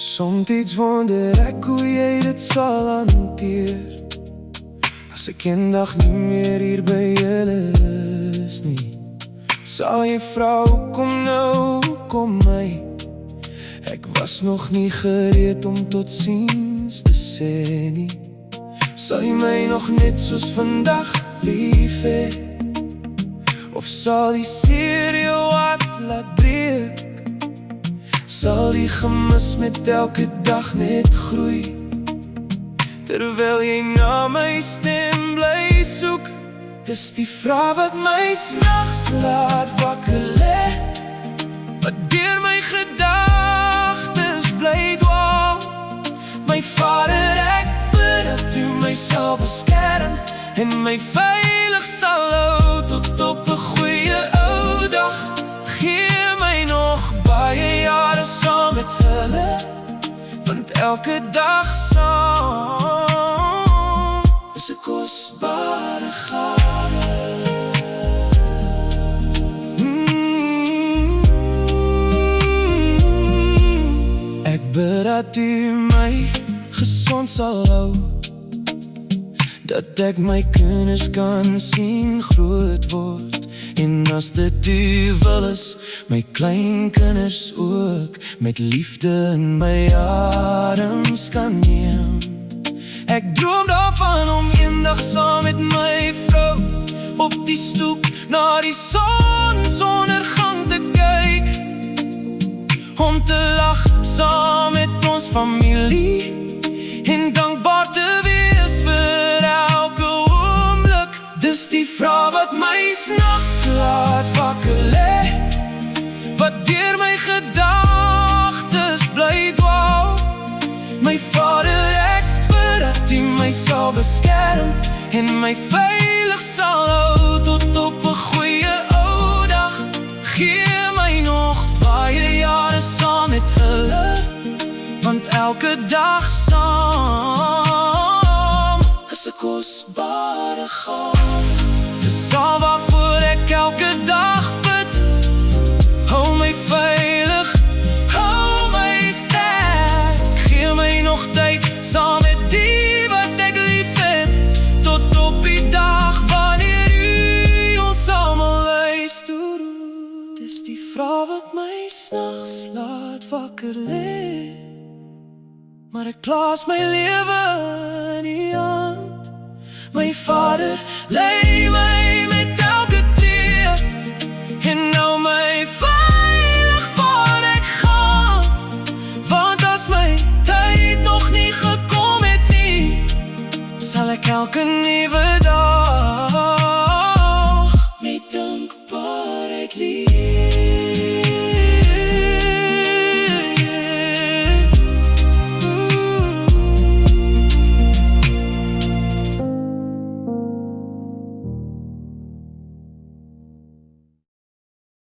Somtyds wonder ek hoe jy dit sal hanteer as ek eendag nie meer hier by julle is nie. Sal jy vra hoekom nou, hoekom my? Ek was nog nie gereed om totsiens te sê nie. Sal jy my nog net soos vandag lief hê? Of sal die seer jou hart laat breek? Sal die gemis met elke dag net groei? Terwyl jy na my stem bly soek, dis die vraag wat my s'nags laat wakker lê, wat deur my gedagtes bly dwaal. My Vader, ek bid dat U my sal beskerm en my veilig sal hou tot op 'n goeie ou dag. Gee my nog baie jare saam met hulle, want elke dag saam is 'n kosbare gawe. Ek bid dat U my gesond sal hou, dat ek my kinders kan sien groot word, en as dit U wil is, my kleinkinders ook met liefde in my arms kan neem. Ek droom daarvan om eendag saam met my vrou op die stoep na die sonsondergang te kyk, om te lag saam met ons familie en dankbaar te wees vir elke oomblik. Dis die vraag wat my s'nags laat wakker lê, wat deur my gedagtes bly dwaal. My Vader, ek bid dat U my sal beskerm en my veilig sal hou tot op 'n goeie ou dag. Gee my nog baie jare saam met hulle, want elke dag saam is 'n kosbare gawe. Dis al waarvoor ek elke dag bid. Hou my veilig, hou my sterk. Gee my nog tyd saam met die wat ek lief het, tot op die dag wanneer U ons almal luister. Dis die vraag wat my s'nags laat wakker lê, maar ek plaas my lewe in U hand. My Vader, lei my met elke tree en hou my veilig voor ek gaan, want as my tyd nog nie gekom het nie, sal ek elke